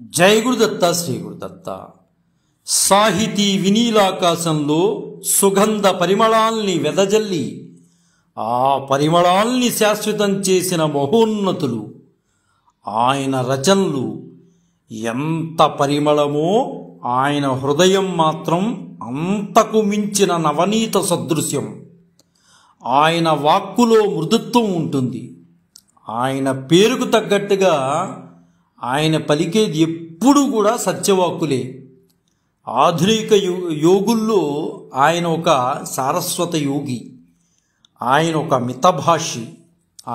జై గురుదత్త శ్రీ గురుదత్త. సాహితీ వినీలాకాశంలో సుగంధ పరిమళాల్ని వెదజల్లి ఆ పరిమళాల్ని శాశ్వతం చేసిన మహోన్నతులు. ఆయన రచనలు ఎంత పరిమళమో ఆయన హృదయం మాత్రం అంతకు మించిన నవనీత సదృశ్యం. ఆయన వాక్కులో మృదుత్వం ఉంటుంది. ఆయన పేరుకు తగ్గట్టుగా ఆయన పలికేది ఎప్పుడూ కూడా సత్యవాక్కులే. ఆధునిక యోగుల్లో ఆయన ఒక సారస్వత యోగి, ఆయన ఒక మితభాషి,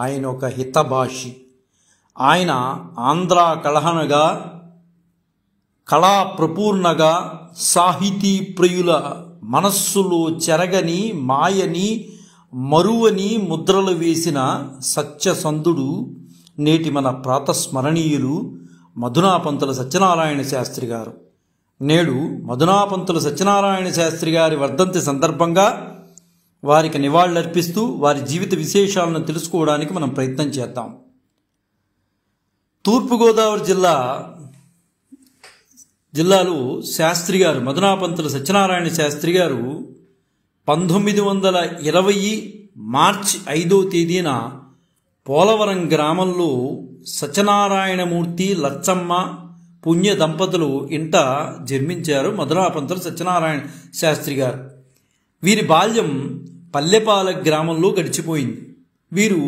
ఆయన ఒక హితభాషి. ఆయన ఆంధ్ర కళహనగా, కళా ప్రపూర్ణగా, సాహితీ ప్రియుల మనస్సులో చెరగని మాయని మరువని ముద్రలు వేసిన సత్యసంధుడు. నేటి మన ప్రాతస్మరణీయులు మధునాపంతుల సత్యనారాయణ శాస్త్రి గారు. నేడు మధునాపంతుల సత్యనారాయణ శాస్త్రి గారి వర్ధంతి సందర్భంగా వారికి నివాళులర్పిస్తూ వారి జీవిత విశేషాలను తెలుసుకోవడానికి మనం ప్రయత్నం చేద్దాం. తూర్పుగోదావరి జిల్లాలో శాస్త్రి గారు, మధునాపంతుల సత్యనారాయణ శాస్త్రి గారు 1920 మార్చి 5వ తేదీన పోలవరం గ్రామంలో సత్యనారాయణమూర్తి లచ్చమ్మ పుణ్య దంపతులు ఇంట జన్మించారు మధునాపంతుల సత్యనారాయణ శాస్త్రి గారు. వీరి బాల్యం పల్లెపాల గ్రామంలో గడిచిపోయింది. వీరు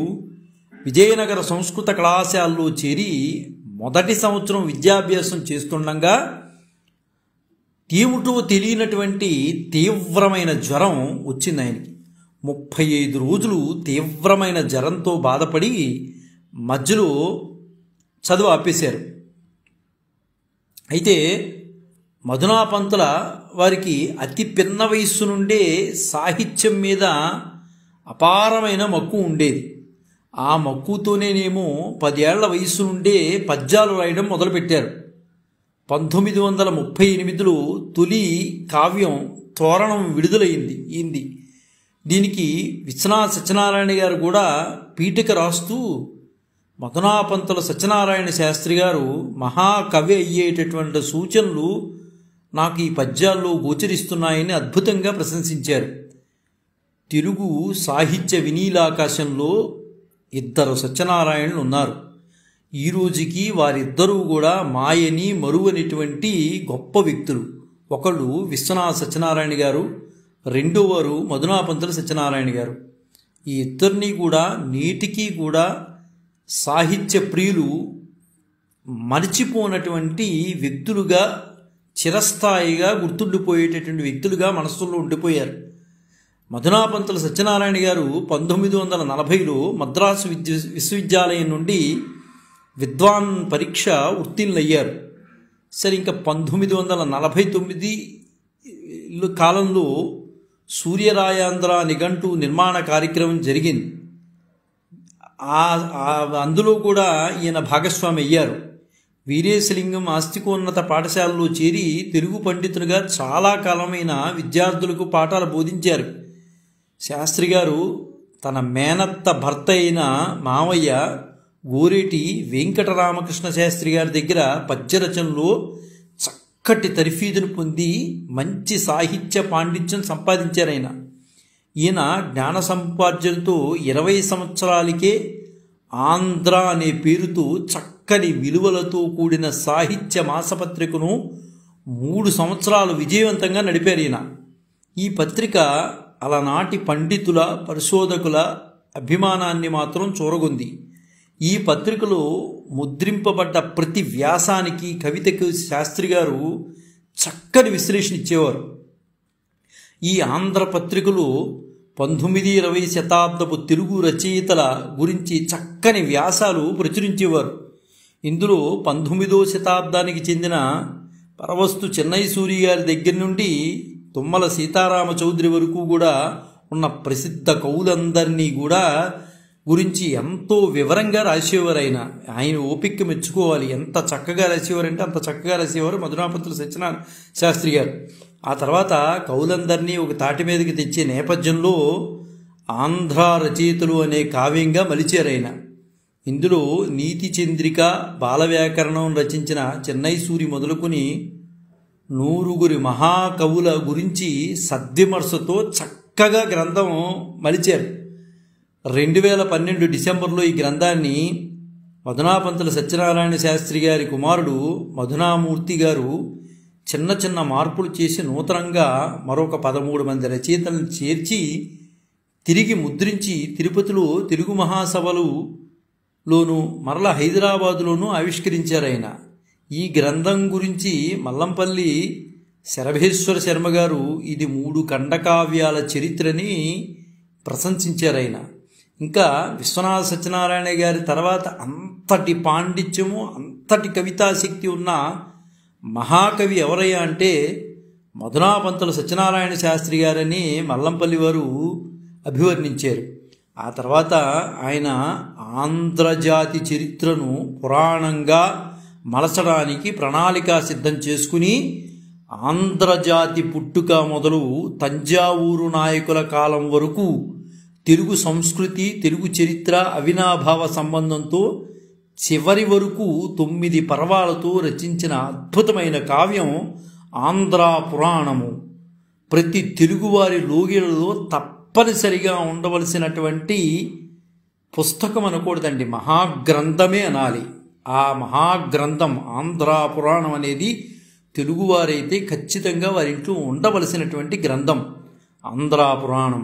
విజయనగర సంస్కృత కళాశాలలో చేరి మొదటి సంవత్సరం విద్యాభ్యాసం చేస్తుండగా ఏమిటో తెలియనటువంటి తీవ్రమైన జ్వరం వచ్చింది ఆయనకి. 35 రోజులు తీవ్రమైన జ్వరంతో బాధపడి మధ్యలో చదువు ఆపేశారు. అయితే మధునాపంతుల వారికి అతి పిన్న వయస్సు నుండే సాహిత్యం మీద అపారమైన మక్కువ ఉండేది. ఆ మక్కువతోనేనేమో 10 ఏళ్ల వయస్సు నుండే పద్యాలు రాయడం మొదలుపెట్టారు. 1938లో తొలి కావ్యం తోరణం విడుదలైంది. దీనికి విశ్వనాథ సత్యనారాయణ గారు కూడా పీఠిక రాస్తూ మధునాపంతుల సత్యనారాయణ శాస్త్రి గారు మహాకవి అయ్యేటటువంటి సూచనలు నాకు ఈ పద్యాల్లో గోచరిస్తున్నాయని అద్భుతంగా ప్రశంసించారు. తెలుగు సాహిత్య వినీలాకాశంలో 2 సత్యనారాయణలు ఉన్నారు. ఈ రోజుకి వారిద్దరూ కూడా మాయని మరువనిటువంటి గొప్ప వ్యక్తులు. ఒకళ్ళు విశ్వనాథ సత్యనారాయణ గారు, రెండోవారు మధునాపంతుల సత్యనారాయణ గారు. ఈ ఇద్దరినీ కూడా నేటికి కూడా సాహిత్య ప్రియులు మరిచిపోనటువంటి వ్యక్తులుగా, చిరస్థాయిగా గుర్తుండిపోయేటటువంటి వ్యక్తులుగా మనస్సులో ఉండిపోయారు. మధునాపంతుల సత్యనారాయణ గారు 1940లో మద్రాసు విశ్వవిద్యాలయం నుండి విద్వాన్ పరీక్ష ఉత్తీర్ణులయ్యారు. సరే, ఇంకా 1949 కాలంలో సూర్యరాయాంధ్ర నిఘంటు నిర్మాణ కార్యక్రమం జరిగింది. అందులో కూడా ఈయన భాగస్వామి అయ్యారు. వీరేశలింగం ఆస్తికోన్నత పాఠశాలలో చేరి తెలుగు పండితులుగా చాలా కాలమైన విద్యార్థులకు పాఠాలు బోధించారు. శాస్త్రి గారు తన మేనత్త భర్త అయిన మావయ్య గోరేటి వెంకటరామకృష్ణ శాస్త్రి గారి దగ్గర పద్యరచనలో చక్కటి తర్ఫీదును పొంది మంచి సాహిత్య పాండిత్యం సంపాదించారు. ఈయన జ్ఞాన సంపార్జనతో 20 సంవత్సరాలకే ఆంధ్ర అనే పేరుతో చక్కని విలువలతో కూడిన సాహిత్య మాసపత్రికను 3 సంవత్సరాలు విజయవంతంగా నడిపారు ఈయన. ఈ పత్రిక అలనాటి పండితుల, పరిశోధకుల అభిమానాన్ని మాత్రం చూరగొంది. ఈ పత్రికలో ముద్రింపబడ్డ ప్రతి వ్యాసానికి, కవితకు శాస్త్రి గారు చక్కని విశ్లేషణ ఇచ్చేవారు. ఈ ఆంధ్ర పత్రికలో 19-20 శతాబ్దపు తెలుగు రచయితల గురించి చక్కని వ్యాసాలు ప్రచురించేవారు. ఇందులో 19వ శతాబ్దానికి చెందిన పరవస్తు చెన్నై సూరి గారి దగ్గర నుండి తుమ్మల సీతారామ చౌదరి వరకు కూడా ఉన్న ప్రసిద్ధ కవులందరినీ కూడా గురించి ఎంతో వివరంగా రాసేవారు. ఆయన ఓపిక మెచ్చుకోవాలి. ఎంత చక్కగా రాసేవారంటే అంత చక్కగా రాసేవారు మధునాపంతుల సత్యనారాయణ శాస్త్రి గారు. ఆ తర్వాత కవులందరినీ ఒక తాటి మీదకి తెచ్చే నేపథ్యంలో ఆంధ్ర రచయితలు అనే కావ్యంగా మలిచారు. ఇందులో నీతి చంద్రిక, బాలవ్యాకరణం రచించిన చెన్నై సూరి మొదలుకొని 100 మహాకవుల గురించి సద్విమర్శతో చక్కగా గ్రంథం మలిచారు. 2012 డిసెంబర్లో ఈ గ్రంథాన్ని మధునాపంతుల సత్యనారాయణ శాస్త్రి గారి కుమారుడు మధునామూర్తి గారు చిన్న చిన్న మార్పులు చేసి నూతనంగా మరొక 13 మంది రచయితలను చేర్చి తిరిగి ముద్రించి తిరుపతిలో తెలుగు మహాసభలులోను మరల హైదరాబాదులోనూ ఆవిష్కరించారు ఆయన. ఈ గ్రంథం గురించి మల్లంపల్లి శరభేశ్వర శర్మ గారు ఇది 3 ఖండకావ్యాల చరిత్రని ప్రశంసించారు ఆయన. ఇంకా విశ్వనాథ సత్యనారాయణ గారి తర్వాత అంతటి పాండిత్యము, అంతటి కవితాశక్తి ఉన్న మహాకవి ఎవరయ్యా అంటే మధునాపంతుల సత్యనారాయణ శాస్త్రి గారని మల్లంపల్లి వారు అభివర్ణించారు. ఆ తర్వాత ఆయన ఆంధ్రజాతి చరిత్రను పురాణంగా మలచడానికి ప్రణాళిక సిద్ధం చేసుకుని ఆంధ్రజాతి పుట్టుక మొదలు తంజావూరు నాయకుల కాలం వరకు తెలుగు సంస్కృతి, తెలుగు చరిత్ర అవినాభావ సంబంధంతో చివరి వరకు 9 పర్వాలతో రచించిన అద్భుతమైన కావ్యం ఆంధ్ర పురాణము. ప్రతి తెలుగువారి లోగిలలో తప్పనిసరిగా ఉండవలసినటువంటి పుస్తకం అనకూడదండి, మహాగ్రంథమే అనాలి. ఆ మహాగ్రంథం ఆంధ్ర పురాణం అనేది తెలుగువారైతే ఖచ్చితంగా వారి ఇంట్లో ఉండవలసినటువంటి గ్రంథం ఆంధ్ర పురాణం.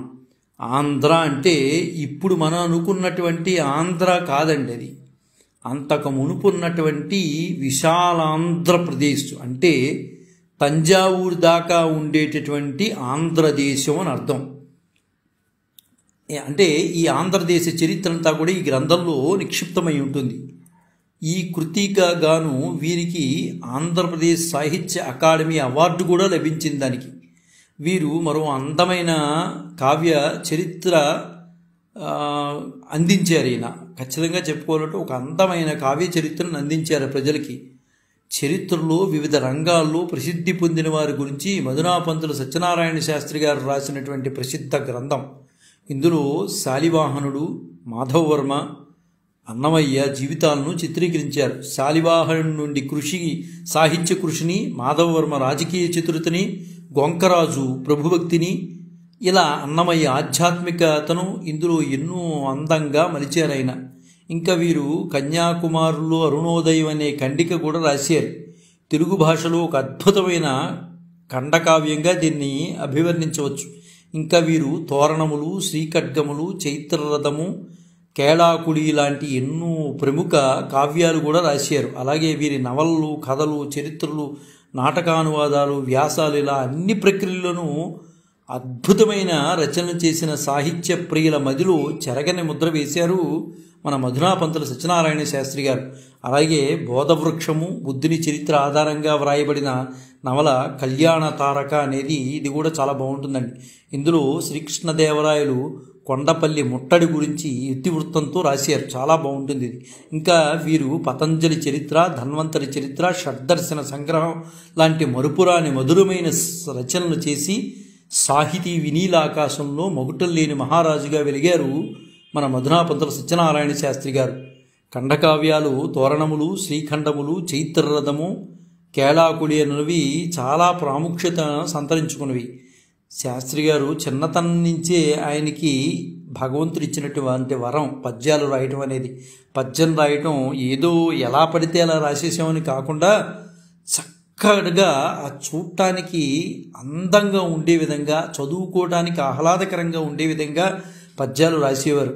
ఆంధ్ర అంటే ఇప్పుడు మనం అనుకున్నటువంటి ఆంధ్ర కాదండి, అది అంతకు మునుపున్నటువంటి విశాలాంధ్రప్రదేశ్ అంటే తంజావూరు దాకా ఉండేటటువంటి ఆంధ్రదేశం అని అర్థం. అంటే ఈ ఆంధ్రదేశ చరిత్ర అంతా కూడా ఈ గ్రంథంలో నిక్షిప్తమై ఉంటుంది. ఈ కృతిగా గాను వీరికి ఆంధ్రప్రదేశ్ సాహిత్య అకాడమీ అవార్డు కూడా లభించింది. దానికి వీరు మరో అందమైన కావ్య చరిత్ర అందించారు. ఈయన ఖచ్చితంగా చెప్పుకోవాలంటే ఒక అందమైన కావ్య చరిత్రను అందించారు ప్రజలకి. చరిత్రలో వివిధ రంగాల్లో ప్రసిద్ధి పొందిన వారి గురించి మధునాపంతుల సత్యనారాయణ శాస్త్రి గారు రాసినటువంటి ప్రసిద్ధ గ్రంథం. ఇందులో శాలివాహనుడు, మాధవవర్మ, అన్నమయ్య జీవితాలను చిత్రీకరించారు. శాలివాహనుడి నుండి సాహిత్య కృషిని, మాధవవర్మ రాజకీయ చతురతని, గొంకరాజు ప్రభుభక్తిని, ఇలా అన్నమయ్య ఆధ్యాత్మికతను ఇందులో ఎన్నో అందంగా మలిచారాయన. ఇంకా వీరు కన్యాకుమారులో అరుణోదయం అనే ఖండిక కూడా రాశారు. తెలుగు భాషలో ఒక అద్భుతమైన ఖండకావ్యంగా దీన్ని అభివర్ణించవచ్చు. ఇంకా వీరు తోరణములు, శ్రీఖడ్గములు, చైత్రరథము, కేళాకుడి లాంటి ఎన్నో ప్రముఖ కావ్యాలు కూడా రాశారు. అలాగే వీరి నవలలు, కథలు, చరిత్రలు, నాటకానువాదాలు, వ్యాసాలు ఇలా అన్ని ప్రక్రియలను అద్భుతమైన రచనలు చేసిన సాహిత్య ప్రియుల మదిలో చెరగని ముద్ర వేశారు మన మధునాపంతుల సత్యనారాయణ శాస్త్రి గారు. అలాగే బోధవృక్షము, బుద్ధుని చరిత్ర ఆధారంగా వ్రాయబడిన నవల కళ్యాణ తారక అనేది ఇది కూడా చాలా బాగుంటుందండి. ఇందులో శ్రీకృష్ణదేవరాయలు కొండపల్లి ముట్టడి గురించి ఇతివృత్తంతో రాశారు, చాలా బాగుంటుంది ఇది. ఇంకా వీరు పతంజలి చరిత్ర, ధన్వంతరి చరిత్ర, షడ్దర్శన సంగ్రహం లాంటి మరుపురాని మధురమైన రచనలు చేసి సాహితీ వినీలాకాశంలో మగుటం లేని మహారాజుగా వెలిగారు మన మధునాపంతుల సత్యనారాయణ శాస్త్రి గారు. ఖండకావ్యాలు తోరణములు, శ్రీఖండములు, చైత్రరథము, కేళాకుడి అనేవి చాలా ప్రాముఖ్యత సంతరించుకున్నవి. శాస్త్రి గారు చిన్నతనం నుంచే ఆయనకి భగవంతుడు ఇచ్చినటువంటి వరం పద్యాలు రాయటం అనేది. పద్యం రాయటం ఏదో ఎలా పడితే అలా రాసేసామని కాకుండా చక్కగా ఆ చూడటానికి అందంగా ఉండే విధంగా, చదువుకోవడానికి ఆహ్లాదకరంగా ఉండే విధంగా పద్యాలు రాసేవారు.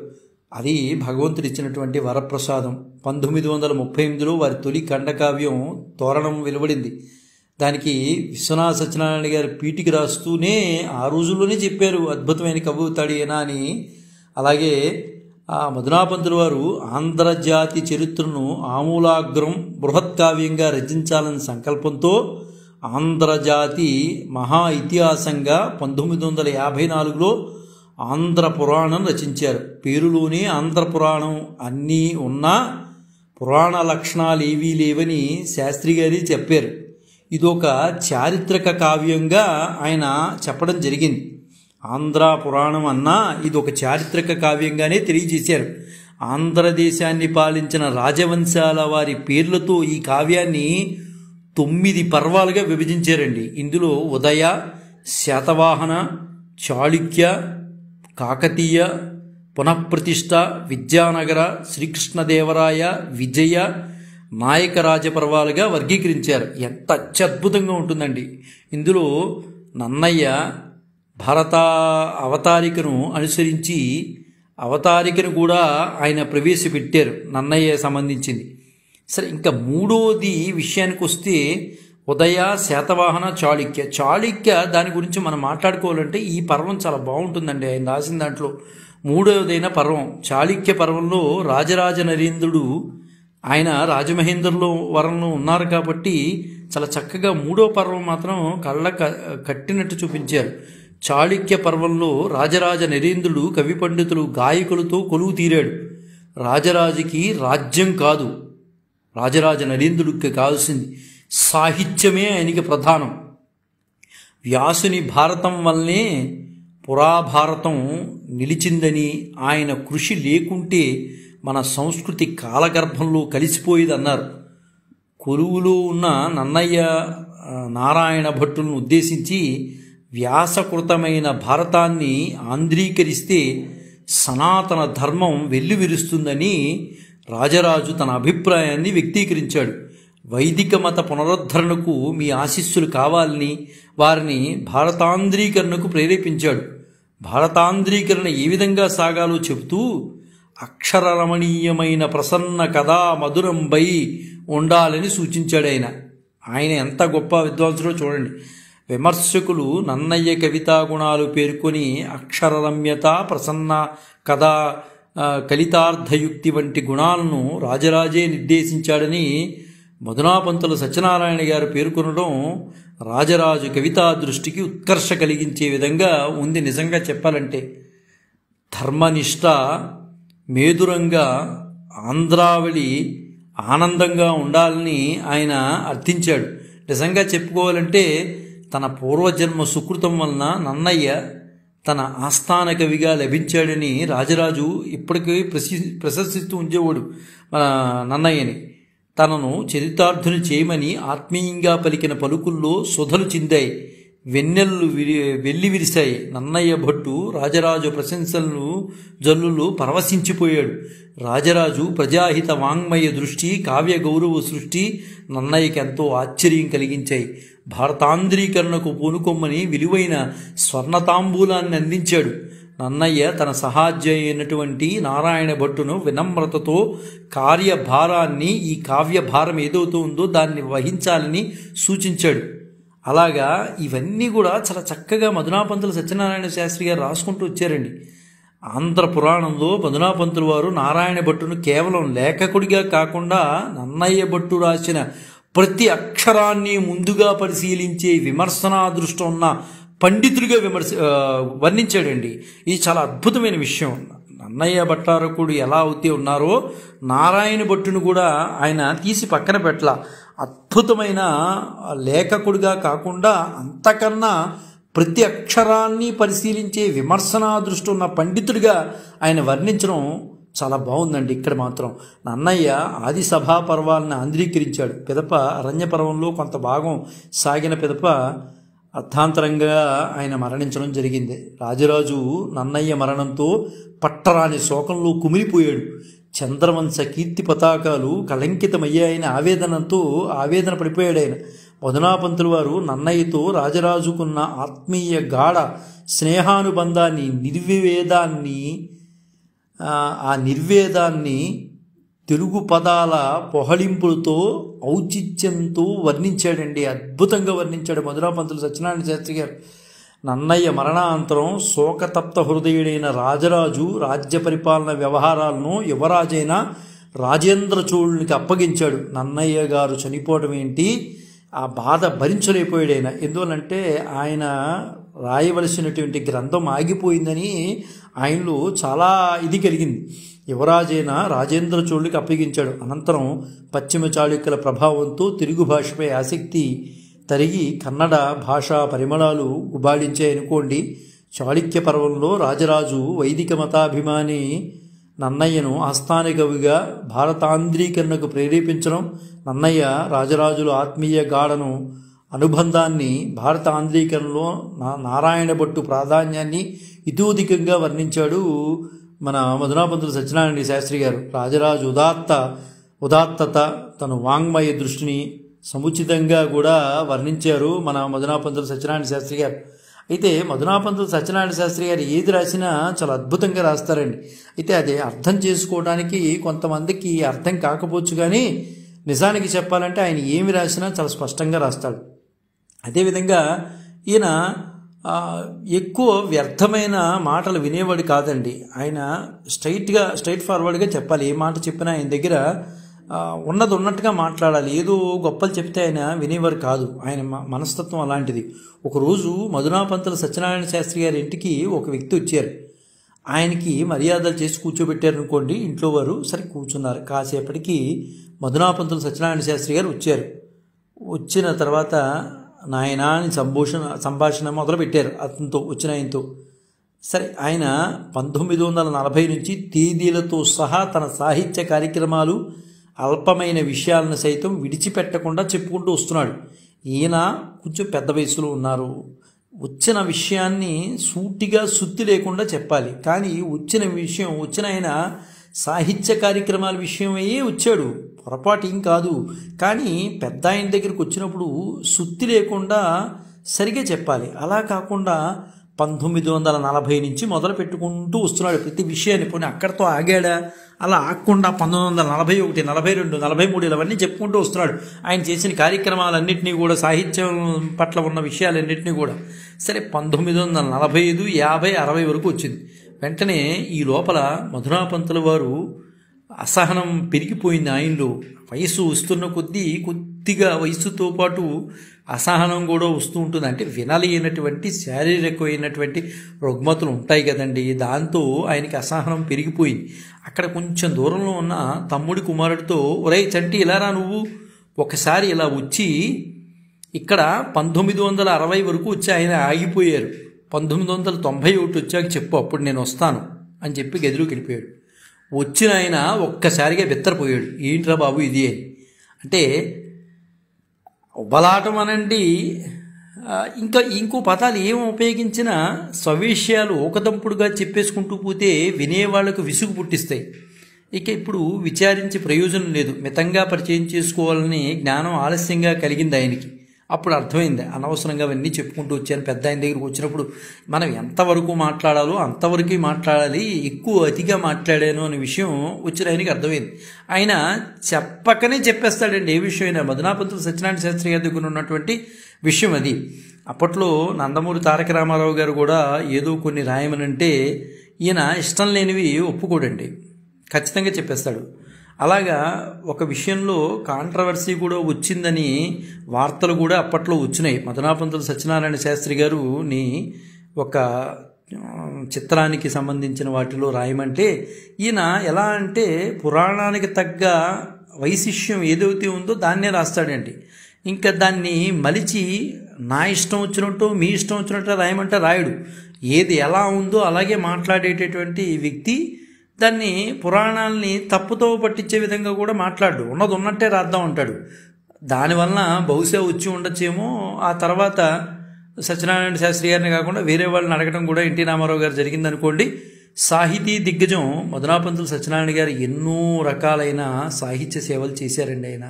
అది భగవంతుడు ఇచ్చినటువంటి వరప్రసాదం. 1938లో వారి తొలి ఖండకావ్యం తోరణం వెలువడింది. దానికి విశ్వనాథ సత్యనారాయణ గారు పీటికి రాస్తూనే ఆ రోజుల్లోనే చెప్పారు అద్భుతమైన కవి అవుతాడు ఈయన అని. అలాగే ఆ మధునాపంతుల వారు ఆంధ్రజాతి చరిత్రను ఆమూలాగ్రం బృహత్కావ్యంగా రచించాలనే సంకల్పంతో ఆంధ్రజాతి మహా ఇతిహాసంగా 1954లో ఆంధ్ర పురాణం రచించారు. పేరులోనే ఆంధ్ర పురాణం అన్నీ ఉన్నా పురాణ లక్షణాలు ఏవీ లేవని శాస్త్రి గారి చెప్పారు. ఇదొక చారిత్రక కావ్యంగా ఆయన చెప్పడం జరిగింది. ఆంధ్ర పురాణం అన్నా ఇది ఒక చారిత్రక కావ్యంగానే తెలియజేశారు. ఆంధ్రదేశాన్ని పాలించిన రాజవంశాల వారి పేర్లతో ఈ కావ్యాన్ని 9 పర్వాలుగా విభజించారండి. ఇందులో ఉదయ, శాతవాహన, చాళుక్య, కాకతీయ, పునఃప్రతిష్ఠ, విద్యానగర, శ్రీకృష్ణదేవరాయ, విజయ, నాయక రాజపర్వాలుగా వర్గీకరించారు. ఎంత అత్యద్భుతంగా ఉంటుందండి. ఇందులో నన్నయ్య భారత అవతారికను అనుసరించి అవతారికను కూడా ఆయన ప్రవేశపెట్టారు, నన్నయ్య సంబంధించింది. సరే, ఇంకా మూడోది విషయానికి వస్తే ఉదయ, శాతవాహన, చాళుక్య దాని గురించి మనం మాట్లాడుకోవాలంటే ఈ పర్వం చాలా బాగుంటుందండి. ఆయన రాసిన దాంట్లో మూడవదైన పర్వం చాళుక్య పర్వంలో రాజరాజ నరేంద్రుడు ఆయన రాజమహేంద్రలో వరంలో ఉన్నారు కాబట్టి చాలా చక్కగా మూడో పర్వం మాత్రం కళ్ళ కట్టినట్టు చూపించారు. చాళుక్య పర్వంలో రాజరాజ నరేంద్రుడు కవి పండితులు గాయకులతో కొలువు తీరాడు. రాజరాజుకి రాజ్యం కాదు, రాజరాజ నరేంద్రుడికి కావాల్సింది సాహిత్యమే ఆయనకి ప్రధానం. వ్యాసుని భారతం వల్లనే పురాభారతం నిలిచిందని, ఆయన కృషి లేకుంటే మన సంస్కృతి కాలగర్భంలో కలిసిపోయేదన్నారు. కొలువులో ఉన్న నన్నయ్య నారాయణ భట్టులను ఉద్దేశించి వ్యాసకృతమైన భారతాన్ని ఆంధ్రీకరిస్తే సనాతన ధర్మం వెల్లివిరుస్తుందని రాజరాజు తన అభిప్రాయాన్ని వ్యక్తీకరించాడు. వైదిక మత పునరుద్ధరణకు మీ ఆశీస్సులు కావాలని వారిని భారతాంధ్రీకరణకు ప్రేరేపించాడు. భారతాంధ్రీకరణ ఏ విధంగా సాగాలో చెబుతూ అక్షరరమణీయమైన ప్రసన్న కథా మధురంబై ఉండాలని సూచించాడు. ఆయన ఎంత గొప్ప విద్వాంసుడో చూడండి. విమర్శకులు నన్నయ్య కవితా గుణాలు పేర్కొని అక్షరరమ్యత, ప్రసన్న కథా కలితార్థయుక్తి వంటి గుణాలను రాజరాజే నిర్దేశించాడని మధునాపంతుల సత్యనారాయణ గారు పేర్కొనడం రాజరాజు కవితా దృష్టికి ఉత్కర్ష కలిగించే విధంగా ఉంది. నిజంగా చెప్పాలంటే ధర్మనిష్ట మేదురంగా ఆంధ్రావళి ఆనందంగా ఉండాలని ఆయన అర్థించాడు. నిజంగా చెప్పుకోవాలంటే తన పూర్వజన్మ సుకృతం వలన నన్నయ్య తన ఆస్థాన కవిగా లభించాడని రాజరాజు ఇప్పటికీ ప్రశంసిస్తూ ఉంచేవాడు మన నన్నయ్యని. తనను చరితార్థుని చేయమని ఆత్మీయంగా పలికిన పలుకుల్లో సుధలు చిందాయి, వెన్నెల్లు వెల్లి విరిశాయి. నన్నయ్య భట్టు రాజరాజు ప్రశంసలను జల్లులు పరవశించిపోయాడు. రాజరాజు ప్రజాహిత వాంగ్మయ దృష్టి, కావ్య గౌరవ సృష్టి నన్నయ్యకి ఎంతో ఆశ్చర్యం కలిగించాయి. భారతాంధ్రీకరణకు పూనుకొమ్మని విలువైన స్వర్ణతాంబూలాన్ని అందించాడు. నన్నయ్య తన సహాధ్య అయినటువంటి నారాయణ భట్టును వినమ్రతతో కార్యభారాన్ని, ఈ కావ్య భారం ఏదైతే ఉందో దాన్ని వహించాలని సూచించాడు. అలాగా ఇవన్నీ కూడా చాలా చక్కగా మధునాపంతుల సత్యనారాయణ శాస్త్రి గారు రాసుకుంటూ వచ్చారండి. ఆంధ్ర పురాణంలో మధునాపంతుల వారు నారాయణ భట్టును కేవలం లేఖకుడిగా కాకుండా నన్నయ్య భట్టు రాసిన ప్రతి అక్షరాన్ని ముందుగా పరిశీలించే విమర్శనా దృష్టి ఉన్న పండితుడిగా వర్ణించాడండి. ఇది చాలా అద్భుతమైన విషయం. నన్నయ్య భట్టారకుడు ఎలా అయితే ఉన్నారో నారాయణ భట్టును కూడా ఆయన తీసి పక్కన పెట్టల. అద్భుతమైన లేఖకుడిగా కాకుండా అంతకన్నా ప్రతి అక్షరాన్ని పరిశీలించే విమర్శనా దృష్టి ఉన్న పండితుడిగా ఆయన వర్ణించడం చాలా బాగుందండి. ఇక్కడ మాత్రం నన్నయ్య ఆది సభా పర్వాలను ఆంధ్రీకరించాడు. పిదప అరణ్య పర్వంలో కొంత భాగం సాగిన పిదప అర్థాంతరంగా ఆయన మరణించడం జరిగింది. రాజరాజు నన్నయ్య మరణంతో పట్టరాని శోకంలో కుమిలిపోయాడు. చంద్రవంశ కీర్తి పతాకాలు కళంకితమయ్యాయని ఆవేదన పడిపోయాడు ఆయన. మధునాపంతుల వారు నన్నయ్యతో రాజరాజుకున్న ఆత్మీయ గాఢ స్నేహానుబంధాన్ని, నిర్వేదాన్ని తెలుగు పదాల పొహళింపులతో ఔచిత్యంతో వర్ణించాడండి. అద్భుతంగా వర్ణించాడు మధునాపంతులు సత్యనారాయణ శాస్త్రి గారు. నన్నయ్య మరణాంతరం శోకతప్త హృదయుడైన రాజరాజు రాజ్య పరిపాలన వ్యవహారాలను యువరాజైన రాజేంద్ర చోళునికి అప్పగించాడు. నన్నయ్య గారు చనిపోవడం ఏంటి, ఆ బాధ భరించలేకపోయాడు ఆయన. ఎందువల్లంటే ఆయన రాయవలసినటువంటి గ్రంథం ఆగిపోయిందని ఆయనలో చాలా ఇది కలిగింది. యువరాజైన రాజేంద్ర చోళునికి అప్పగించాడు. అనంతరం పశ్చిమ చాళుక్యుల ప్రభావంతో తెలుగు భాషపై ఆసక్తి తరిగి కన్నడ భాషా పరిమళాలు గుబాళించాయనుకోండి. చాళుక్య పర్వంలో రాజరాజు వైదిక మతాభిమాని నన్నయ్యను ఆస్థాన కవిగా భారతాంధ్రీకరణకు ప్రేరేపించడం, నన్నయ్య రాజరాజుల ఆత్మీయ గాఢను అనుబంధాన్ని, భారత ఆంధ్రీకరణలో నారాయణ భట్టు ప్రాధాన్యాన్ని ఇతోధికంగా వర్ణించాడు మన మధునాపంతులు సత్యనారాయణ శాస్త్రి గారు. రాజరాజు ఉదాత్తత, తన వాంగ్మయ దృష్టిని సముచితంగా కూడా వర్ణించారు మన మధునాపంతులు సత్యనారాయణ శాస్త్రి గారు. అయితే మధునాపంతులు సత్యనారాయణ శాస్త్రి గారు ఏది రాసినా చాలా అద్భుతంగా రాస్తారండి. అయితే అది అర్థం చేసుకోవడానికి కొంతమందికి అర్థం కాకపోవచ్చు, కానీ నిజానికి చెప్పాలంటే ఆయన ఏమి రాసినా చాలా స్పష్టంగా రాస్తాడు. అదేవిధంగా ఈయన ఎక్కువ వ్యర్థమైన మాటలు వినేవాడు కాదండి. ఆయన స్ట్రైట్ ఫార్వర్డ్గా చెప్పాలి. ఏ మాట చెప్పినా ఆయన దగ్గర ఉన్నది ఉన్నట్టుగా మాట్లాడాలి. ఏదో గొప్పలు చెప్తే ఆయన వినేవారు కాదు. ఆయన మనస్తత్వం అలాంటిది. ఒకరోజు మధునాపంతుల సత్యనారాయణ శాస్త్రి గారి ఇంటికి ఒక వ్యక్తి వచ్చారు. ఆయనకి మర్యాదలు చేసి కూర్చోబెట్టారు అనుకోండి ఇంట్లో వారు. సరే కూర్చున్నారు. కాసేపటికి మధునాపంతుల సత్యనారాయణ శాస్త్రి గారు వచ్చారు. వచ్చిన తర్వాత నాయనా అని సంభాషణ మొదలుపెట్టారు అతనితో, వచ్చిన ఆయనతో. సరే, ఆయన 1940 నుంచి తేదీలతో సహా తన సాహిత్య కార్యక్రమాలు, అల్పమైన విషయాలను సైతం విడిచిపెట్టకుండా చెప్పుకుంటూ వస్తున్నాడు. ఈయన కొంచెం పెద్ద వయసులో ఉన్నారు. వచ్చిన విషయాన్ని సూటిగా సుత్తి లేకుండా చెప్పాలి. కానీ వచ్చిన ఆయన సాహిత్య కార్యక్రమాల విషయమయ్యే వచ్చాడు, పొరపాటు ఏం కాదు. కానీ పెద్ద ఆయన దగ్గరికి వచ్చినప్పుడు సుత్తి లేకుండా సరిగా చెప్పాలి. అలా కాకుండా 1940 నుంచి మొదలు పెట్టుకుంటూ వస్తున్నాడు ప్రతి విషయాన్ని. పోనీ అక్కడితో ఆగాడా? అలా ఆగకుండా 1941, 42, 43 ఇవన్నీ చెప్పుకుంటూ వస్తున్నాడు. ఆయన చేసిన కార్యక్రమాలన్నింటినీ కూడా, సాహిత్యం పట్ల ఉన్న విషయాలన్నింటినీ కూడా. సరే, 1945, 50, 60 వరకు వచ్చింది. వెంటనే ఈ లోపల మధునాపంతుల వారు అసహనం పెరిగిపోయింది ఆయనలో. వయసు వస్తున్న కొద్దిగా వయసుతో పాటు అసహనం కూడా వస్తూ ఉంటుంది. అంటే వినలేనటువంటి శారీరకమైనటువంటి రుగ్మతలు ఉంటాయి కదండి. దాంతో ఆయనకి అసహనం పెరిగిపోయింది. అక్కడ కొంచెం దూరంలో ఉన్న తమ్ముడి కుమారుడితో, ఒరేయ్ చంటి ఇలారా, నువ్వు ఒకసారి ఇలా వచ్చి ఇక్కడ 1960 వరకు వచ్చి ఆయన ఆగిపోయారు. 1991 వచ్చాక చెప్పు, అప్పుడు నేను వస్తాను అని చెప్పి గదిలోకి వెళ్ళిపోయాడు. వచ్చిన ఆయన ఒక్కసారిగా బెత్తరపోయాడు. ఏంట్రా బాబు ఇది అని. అంటే ఉబలాటం అనండి, ఇంకో పదాలు ఏం ఉపయోగించినా స్వవిషయాలు ఊకదంపుడుగా చెప్పేసుకుంటూ పోతే వినేవాళ్లకు విసుగు పుట్టిస్తాయి. ఇక ఇప్పుడు విచారించి ప్రయోజనం లేదు. మితంగా పరిచయం చేసుకోవాలని జ్ఞానం ఆలస్యంగా కలిగింది ఆయనకి. అప్పుడు అర్థమైంది, అనవసరంగా అవన్నీ చెప్పుకుంటూ వచ్చాను. పెద్ద ఆయన దగ్గరికి వచ్చినప్పుడు మనం ఎంతవరకు మాట్లాడాలో అంతవరకు మాట్లాడాలి, ఎక్కువ అతిగా మాట్లాడాను అనే విషయం వచ్చిన ఆయనకి అర్థమైంది. ఆయన చెప్పకనే చెప్పేస్తాడండి ఏ విషయం అయినా. మధునాపంతులు సత్యనారాయణ శాస్త్రి గారి దగ్గర ఉన్నటువంటి విషయం అది. అప్పట్లో నందమూరి తారక రామారావు గారు కూడా ఏదో కొన్ని రాయమనంటే ఈయన ఇష్టం లేనివి ఒప్పుకోడండి, ఖచ్చితంగా చెప్పేస్తాడు. అలాగా ఒక విషయంలో కాంట్రవర్సీ కూడా వచ్చిందని వార్తలు కూడా అప్పట్లో వచ్చినాయి. మధునాపంతులు సత్యనారాయణ శాస్త్రి గారుని ఒక చిత్రానికి సంబంధించిన వాటిలో రాయమంటే ఈయన ఎలా అంటే పురాణానికి తగ్గ వైశిష్యం ఏదైతే ఉందో దాన్నే రాస్తాడండి. ఇంకా దాన్ని మలిచి నా ఇష్టం వచ్చినట్టు మీ ఇష్టం వచ్చినట్టు రాయమంటే రాయడు. ఏది ఎలా ఉందో అలాగే మాట్లాడేటటువంటి వ్యక్తి దాన్ని పురాణాలని తప్పుతో పట్టించే విధంగా కూడా మాట్లాడు. ఉన్నది ఉన్నట్టే రాద్దాం అంటాడు. దానివల్ల బహుశా వచ్చి ఉండొచ్చేమో. ఆ తర్వాత సత్యనారాయణ శాస్త్రి గారిని కాకుండా వేరే వాళ్ళని అడగడం కూడా ఎన్టీ రామారావు గారు జరిగిందనుకోండి. సాహితీ దిగ్గజం మధునాపంతులు సత్యనారాయణ గారు ఎన్నో రకాలైన సాహిత్య సేవలు చేశారండి ఆయన.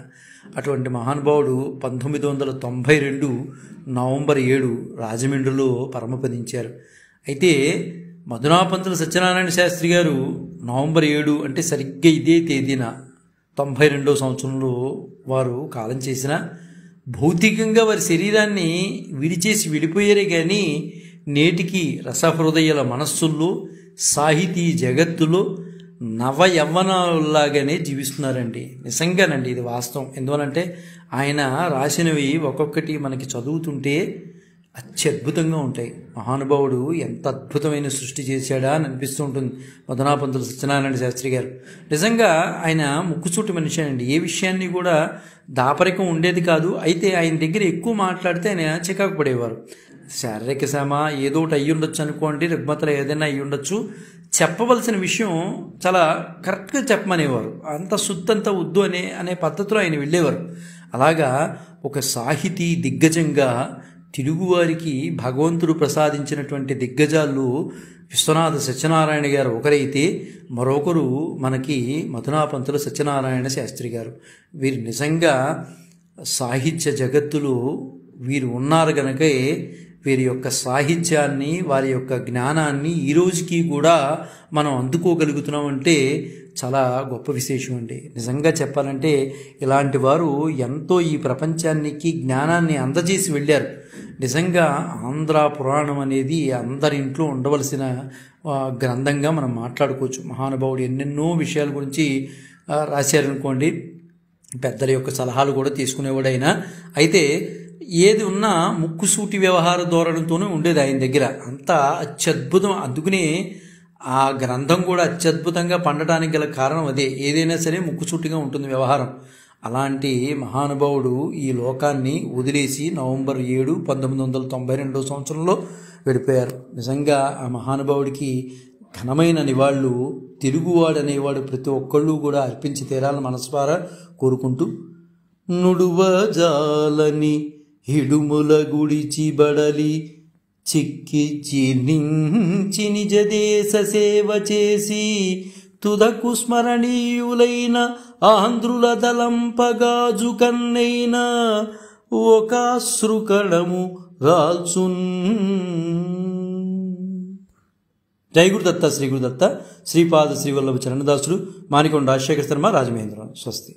అటువంటి మహానుభావుడు 1992 నవంబర్ 7 రాజమండ్రిలో పరమపదించారు. అయితే మధునాపంతులు సత్యనారాయణ శాస్త్రి గారు నవంబర్ 7 అంటే సరిగ్గా ఇదే తేదీన 92వ సంవత్సరంలో వారు కాలం చేసిన, భౌతికంగా వారి శరీరాన్ని విడిపోయారే కానీ నేటికి రసహృదయాల మనస్సుల్లో, సాహితీ జగత్తులో నవ యవ్వనాలాగానే జీవిస్తున్నారండి. నిజంగానండి, ఇది వాస్తవం. ఎందువలంటే ఆయన రాసినవి ఒక్కొక్కటి మనకి చదువుతుంటే అత్యద్భుతంగా ఉంటాయి. మహానుభావుడు ఎంత అద్భుతమైన సృష్టి చేశాడా అని అనిపిస్తూ ఉంటుంది మధునాపంతులు సత్యనారాయణ శాస్త్రి గారు. నిజంగా ఆయన ముక్కుసూటి మనిషి అండి. ఏ విషయాన్ని కూడా దాపరికం ఉండేది కాదు. అయితే ఆయన దగ్గర ఎక్కువ మాట్లాడితే ఆయన చికాకు పడేవారు. శారీరక శ్రమ ఏదో ఒకటి అయ్యి ఉండొచ్చు అనుకోండి, రుగ్మతలు ఏదైనా అయ్యి ఉండొచ్చు. చెప్పవలసిన విషయం చాలా కరెక్ట్గా చెప్పమనేవారు. అంత సుత్తంత వద్దు అనే పద్ధతిలో ఆయన వెళ్ళేవారు. అలాగా ఒక సాహితీ దిగ్గజంగా తెలుగువారికి భగవంతుడు ప్రసాదించినటువంటి దిగ్గజాల్లో విశ్వనాథ సత్యనారాయణ గారు ఒకరైతే, మరొకరు మనకి మధునాపంతుల సత్యనారాయణ శాస్త్రి గారు. వీరు నిజంగా సాహిత్య జగత్తులో వీరు ఉన్నారు కనుకే వీరి యొక్క సాహిత్యాన్ని, వారి యొక్క జ్ఞానాన్ని ఈ రోజుకి కూడా మనం అందుకోగలుగుతున్నామంటే చాలా గొప్ప విశేషం అండి. నిజంగా చెప్పాలంటే ఇలాంటి వారు ఎంతో ఈ ప్రపంచానికి జ్ఞానాన్ని అందజేసి వెళ్ళారు. నిజంగా ఆంధ్ర పురాణం అనేది అందరి ఇంట్లో ఉండవలసిన గ్రంథంగా మనం మాట్లాడుకోవచ్చు. మహానుభావుడు ఎన్నెన్నో విషయాల గురించి రాశారనుకోండి, పెద్దల యొక్క సలహాలు కూడా తీసుకునేవాడైనా. అయితే ఏది ఉన్నా ముక్కుసూటి వ్యవహార ధోరణితోనే ఉండేది ఆయన దగ్గర. అంత అత్యద్భుతం. అందుకనే ఆ గ్రంథం కూడా అత్యద్భుతంగా పండటానికి గల కారణం అదే. ఏదైనా సరే ముక్కుసూటిగా ఉంటుంది వ్యవహారం. అలాంటి మహానుభావుడు ఈ లోకాన్ని వదిలేసి నవంబర్ 7, 1992 సంవత్సరంలో వెళ్ళిపోయారు. నిజంగా ఆ మహానుభావుడికి ఘనమైన నివాళులు తెలుగువాడు అనేవాడు ప్రతి ఒక్కళ్ళు కూడా అర్పించి తీరాలని మనస్వారా కోరుకుంటూ, నుడువజాలని హిడుముల గుడిచి బడలి చిక్కి జీర్ణించి నిజ దేశ సేవ చేసి తుదకు స్మరణీయులైన ఆంధ్రుల దలంపగాజు కన్నైన ఒక అశ్రుకణము రాల్చున్. జై గురుదత్త శ్రీ గురుదత్త శ్రీపాద శ్రీవల్లభ చరణదాసుడు మాణికొండ రాజశేఖర శర్మ రాజమహేంద్ర. స్వస్తి.